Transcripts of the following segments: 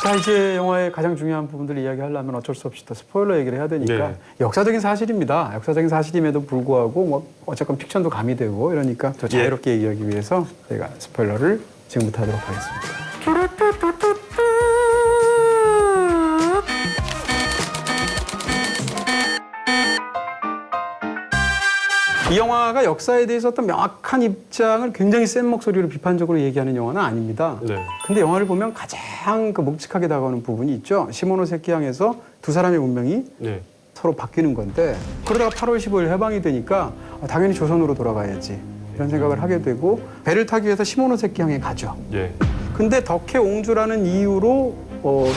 자, 이제 영화의 가장 중요한 부분들을 이야기하려면 어쩔 수 없이 또 스포일러 얘기를 해야 되니까 네. 역사적인 사실입니다. 역사적인 사실임에도 불구하고 뭐 어쨌건 픽션도 가미되고 이러니까 더 자유롭게 얘기하기 위해서 저희가 스포일러를 지금부터 하도록 하겠습니다. 이 영화가 역사에 대해서 어떤 명확한 입장을 굉장히 센 목소리로 비판적으로 얘기하는 영화는 아닙니다. 네. 근데 영화를 보면 가장 묵직하게 다가오는 부분이 있죠. 시모노세키 항에서 두 사람의 운명이 네. 서로 바뀌는 건데 그러다가 8월 15일 해방이 되니까 당연히 조선으로 돌아가야지 이런 생각을 하게 되고 배를 타기 위해서 시모노세키 항에 가죠. 예. 근데 덕혜 옹주라는 이유로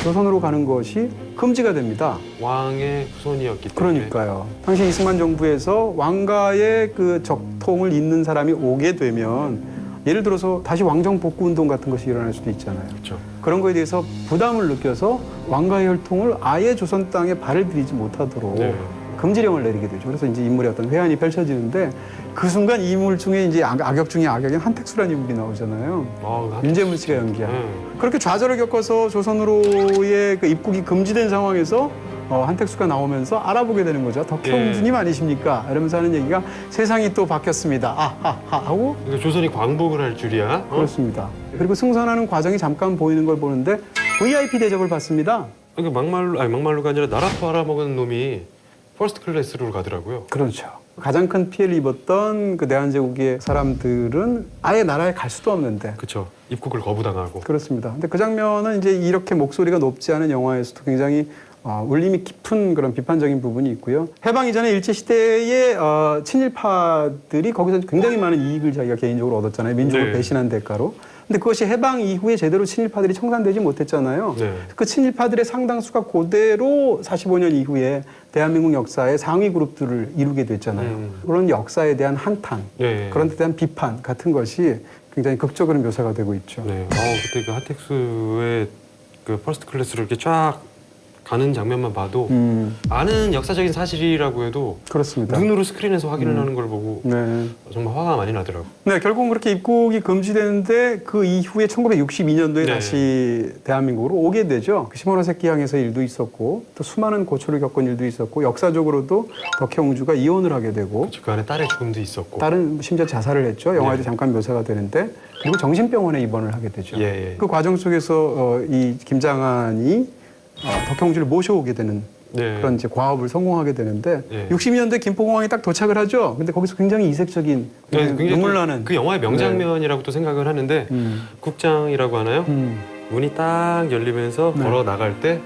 조선으로 가는 것이 금지가 됩니다. 왕의 후손이었기 때문에. 그러니까요. 당시 이승만 정부에서 왕가의 그 적통을 잇는 사람이 오게 되면 예를 들어서 다시 왕정 복구 운동 같은 것이 일어날 수도 있잖아요. 그렇죠. 그런 거에 대해서 부담을 느껴서 왕가의 혈통을 아예 조선 땅에 발을 들이지 못하도록 네. 금지령을 내리게 되죠. 그래서 이제 인물의 어떤 회한이 펼쳐지는데 그 순간 이 인물 중에 이제 악역 중에 악역인 한택수라는 인물이 나오잖아요. 윤재문 씨가 연기한. 그렇게 좌절을 겪어서 조선으로의 그 입국이 금지된 상황에서 한택수가 나오면서 알아보게 되는 거죠. 덕혜옹주님 아니십니까? 이러면서 하는 얘기가 세상이 또 바뀌었습니다. 하고 그러니까 조선이 광복을 할 줄이야. 그렇습니다. 그리고 승선하는 과정이 잠깐 보이는 걸 보는데 VIP 대접을 받습니다. 그러니까 막말로가 아니라 나라 팔아먹은 놈이 퍼스트 클래스로 가더라고요. 그렇죠. 가장 큰 피해를 입었던 그 대한제국의 사람들은 아예 나라에 갈 수도 없는데. 그렇죠. 입국을 거부당하고. 그렇습니다. 근데 그 장면은 이제 이렇게 목소리가 높지 않은 영화에서도 굉장히 울림이 깊은 그런 비판적인 부분이 있고요. 해방 이전에 일제시대의 친일파들이 거기서 굉장히 많은 이익을 자기가 개인적으로 얻었잖아요. 민족을 네. 배신한 대가로. 근데 그것이 해방 이후에 제대로 친일파들이 청산되지 못했잖아요. 네. 그 친일파들의 상당수가 그대로 45년 이후에 대한민국 역사의 상위 그룹들을 이루게 됐잖아요. 그런 역사에 대한 한탄, 네. 그런 데 대한 비판 같은 것이 굉장히 극적으로 묘사가 되고 있죠. 네. 그때 그 하택수의 그 퍼스트 클래스로 이렇게 쫙 가는 장면만 봐도 아는 역사적인 사실이라고 해도 그렇습니다. 눈으로 스크린에서 확인을 하는 걸 보고 네. 정말 화가 많이 나더라고요. 네, 결국은 그렇게 입국이 금지되는데 그 이후에 1962년도에 네. 다시 대한민국으로 오게 되죠. 그 시모노세키 항에서 일도 있었고 또 수많은 고초를 겪은 일도 있었고 역사적으로도 덕혜옹주가 이혼을 하게 되고 그 안에 딸의 죽음도 있었고. 딸은 심지어 자살을 했죠. 영화에도 네. 잠깐 묘사가 되는데 그리고 정신병원에 입원을 하게 되죠. 예. 그 과정 속에서 이 김장한이 덕혜옹주를 모셔오게 되는 네. 그런 이제 과업을 성공하게 되는데 네. 62년도에 김포공항에 딱 도착을 하죠. 근데 거기서 굉장히 이색적인 네, 굉장히 눈물 나는 그 영화의 명장면이라고 또 생각을 하는데 국장이라고 하나요? 문이 딱 열리면서 네. 걸어 나갈 때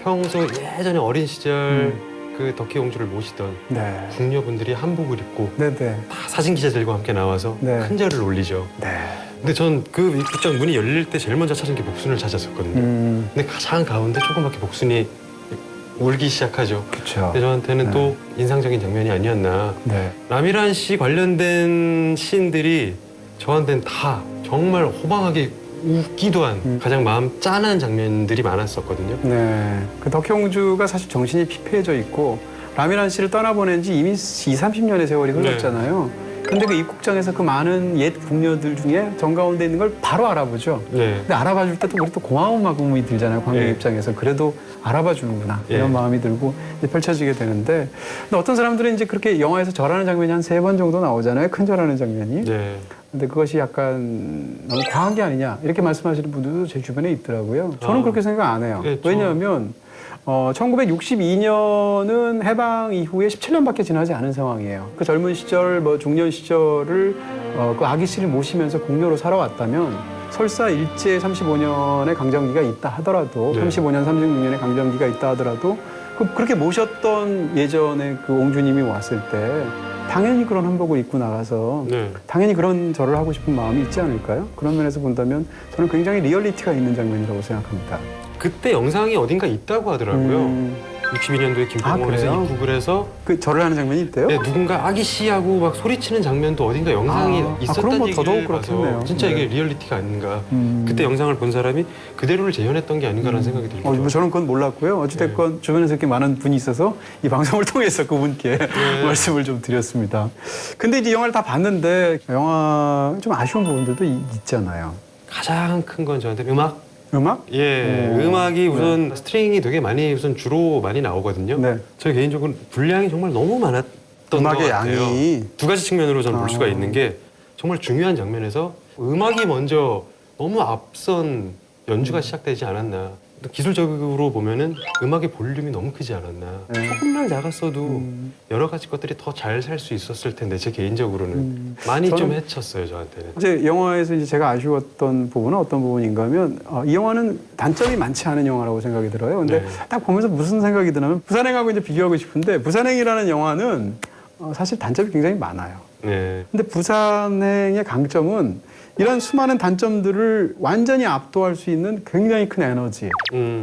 평소 예전에 어린 시절 그 덕혜옹주를 모시던 네. 궁녀분들이 한복을 입고 네네. 다 사진 기자들과 함께 나와서 네. 큰 절을 올리죠. 네. 근데 전 그 입국장 문이 열릴 때 제일 먼저 찾은 게 목순을 찾았었거든요. 근데 가장 가운데 조그맣게 목순이 울기 시작하죠. 그렇죠. 근데 저한테는 네. 또 인상적인 장면이 아니었나. 네. 라미란 씨 관련된 씬들이 저한테는 다 정말 호방하게 웃기도 한 가장 마음 짠한 장면들이 많았었거든요. 네. 그 덕혜옹주가 사실 정신이 피폐해져 있고 라미란 씨를 떠나보낸 지 이미 30년의 세월이 흘렀잖아요. 근데 그 입국장에서 그 많은 옛 궁녀들 중에 정가운데 있는 걸 바로 알아보죠. 네. 근데 알아봐 줄 때도 우리 또 고마운 마음이 들잖아요. 관객 예. 입장에서. 그래도 알아봐 주는구나. 이런 예. 마음이 들고 이제 펼쳐지게 되는데 근데 어떤 사람들은 이제 그렇게 영화에서 절하는 장면이 한 3번 정도 나오잖아요. 큰 절하는 장면이. 네. 근데 그것이 약간 너무 과한 게 아니냐 이렇게 말씀하시는 분들도 제 주변에 있더라고요. 저는 그렇게 생각 안 해요. 네, 왜냐하면 1962년은 해방 이후에 17년밖에 지나지 않은 상황이에요. 그 젊은 시절, 중년 시절을 그 아기 씨를 모시면서 공녀로 살아왔다면 설사 일제 35년의 강점기가 있다 하더라도 네. 35년, 36년의 강점기가 있다 하더라도 그렇게 모셨던 예전에 그 옹주님이 왔을 때 당연히 그런 한복을 입고 나가서 네. 당연히 그런 절을 하고 싶은 마음이 있지 않을까요? 그런 면에서 본다면 저는 굉장히 리얼리티가 있는 장면이라고 생각합니다. 그때 영상이 어딘가 있다고 하더라고요. 62년도에 김포공항에서 그래요? 입국을 해서 그 절을 하는 장면이 있대요? 네, 누군가 아기 씨하고 막 소리치는 장면도 어딘가 영상이 그럼 있었다는 뭐 얘기를 더더욱 봐서 그렇겠네요. 진짜 이게 네. 리얼리티가 아닌가. 그때 영상을 본 사람이 그대로를 재현했던 게 아닌가라는 생각이 들기도 뭐 하고. 저는 그건 몰랐고요. 어찌됐건 주변에서 이렇게 많은 분이 있어서 이 방송을 통해서 그분께 말씀을 좀 드렸습니다. 근데 이제 영화를 다 봤는데 영화 좀 아쉬운 부분들도 있잖아요. 가장 큰 건 저한테 음악. 음악? 예, 오. 음악이 우선 스트링이 되게 많이 우선 주로 많이 나오거든요. 네. 저 개인적으로 분량이 정말 너무 많았던 음악의 것 같아요. 양이. 두 가지 측면으로 저는 볼 수가 아. 있는 게 정말 중요한 장면에서 음악이 먼저 너무 앞선 연주가 시작되지 않았나. 또 기술적으로 보면은 음악의 볼륨이 너무 크지 않았나. 네. 조금만 작았어도 여러 가지 것들이 더 잘 살 수 있었을 텐데 제 개인적으로는 많이 좀 저는 해쳤어요 저한테는. 이제 영화에서 이제 제가 아쉬웠던 부분은 어떤 부분인가 하면 이 영화는 단점이 많지 않은 영화라고 생각이 들어요. 근데 네. 딱 보면서 무슨 생각이 드냐면 부산행하고 이제 비교하고 싶은데 부산행이라는 영화는 사실 단점이 굉장히 많아요. 네. 근데 부산행의 강점은 이런 수많은 단점들을 완전히 압도할 수 있는 굉장히 큰 에너지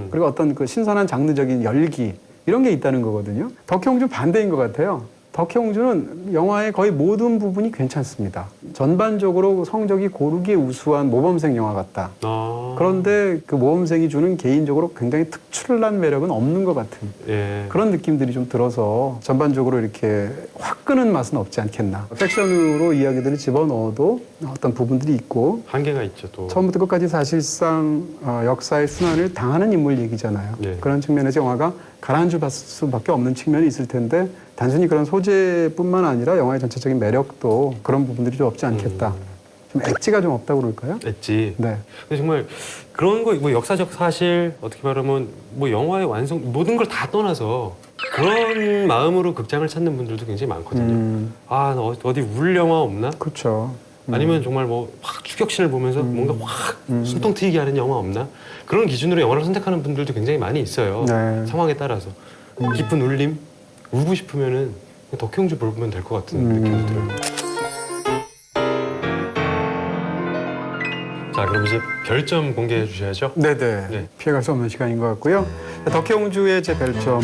그리고 어떤 그 신선한 장르적인 열기 이런 게 있다는 거거든요. 덕혜옹주 반대인 것 같아요. 덕혜옹주는 영화의 거의 모든 부분이 괜찮습니다. 전반적으로 성적이 고르게 우수한 모범생 영화 같다. 아. 그런데 그 모범생이 주는 개인적으로 굉장히 특출난 매력은 없는 것 같은 예. 그런 느낌들이 좀 들어서 전반적으로 이렇게 확 끄는 맛은 없지 않겠나. 팩션으로 이야기들을 집어넣어도 어떤 부분들이 있고 한계가 있죠 또. 처음부터 끝까지 사실상 역사의 순환을 당하는 인물 얘기잖아요. 네. 그런 측면에서 영화가 가라앉을 수밖에 없는 측면이 있을 텐데 단순히 그런 소재뿐만 아니라 영화의 전체적인 매력도 그런 부분들이 좀 없지 않겠다. 좀 엣지가 좀 없다고 그럴까요? 엣지. 네. 근데 정말 그런 거, 뭐 역사적 사실 어떻게 말하면 뭐 영화의 완성 모든 걸 다 떠나서 그런 마음으로 극장을 찾는 분들도 굉장히 많거든요. 아, 나 어디 울 영화 없나? 그렇죠. 아니면 정말 뭐 확 추격신을 보면서 뭔가 확 숨통 트이게 하는 영화 없나? 그런 기준으로 영화를 선택하는 분들도 굉장히 많이 있어요. 네. 상황에 따라서. 깊은 울림? 울고 싶으면은 덕혜옹주 보면 될 것 같은 느낌이 들어요. 자, 그럼 이제 별점 공개해 주셔야죠. 네네. 네. 피해갈 수 없는 시간인 것 같고요. 덕혜옹주의 제 별점은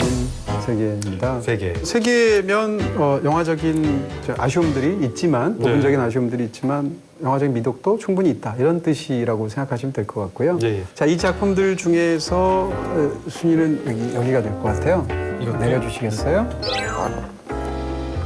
3개입니다. 3개. 3개면 영화적인 아쉬움들이 있지만 부분적인 아쉬움들이 있지만 영화적인 미덕도 충분히 있다 이런 뜻이라고 생각하시면 될 것 같고요. 예, 예. 자, 이 작품들 중에서 순위는 여기가 될 것 같아요. 이거 내려주시겠어요?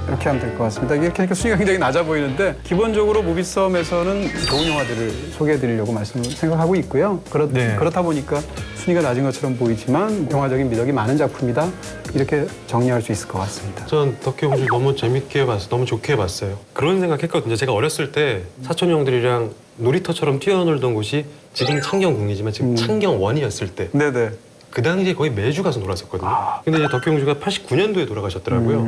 이렇게 하면 될 것 같습니다. 이렇게 하니까 순위가 굉장히 낮아 보이는데 기본적으로 무비썸에서는 좋은 영화들을 소개해드리려고 생각하고 있고요. 네. 그렇다 보니까 순위가 낮은 것처럼 보이지만 영화적인 미덕이 많은 작품이다. 이렇게 정리할 수 있을 것 같습니다. 전 덕혜옹주 너무 재밌게 봤어요. 너무 좋게 봤어요. 그런 생각했거든요. 제가 어렸을 때 사촌 형들이랑 놀이터처럼 뛰어놀던 곳이 지금 창경궁이지만 지금 창경원이었을 때 네네. 그 당시에 거의 매주 가서 놀았었거든요. 근데 이제 덕혜옹주가 89년도에 돌아가셨더라고요.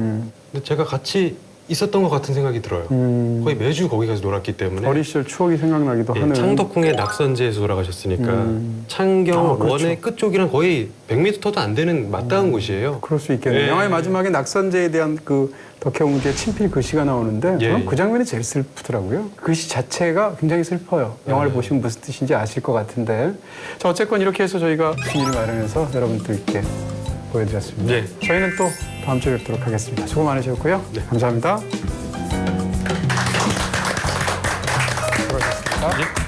근데 제가 같이 있었던 것 같은 생각이 들어요. 거의 매주 거기 가서 놀았기 때문에. 어린 시절 추억이 생각나기도 예, 하는. 창덕궁의 낙선제에서 돌아가셨으니까 창경원의 그렇죠. 끝쪽이랑 거의 100m도 안 되는 맞닿은 곳이에요. 그럴 수 있겠네요. 예. 영화의 마지막에 낙선제에 대한 그 덕혜옹주의 친필 글씨가 나오는데 예. 저는 그 장면이 제일 슬프더라고요. 글씨 자체가 굉장히 슬퍼요. 영화를 보시면 무슨 뜻인지 아실 것 같은데. 자, 어쨌건 이렇게 해서 저희가 순위를 마련해서 여러분들께 보여드렸습니다. 네. 저희는 또 다음 주에 뵙도록 하겠습니다. 수고 많으셨고요. 네. 감사합니다. 예.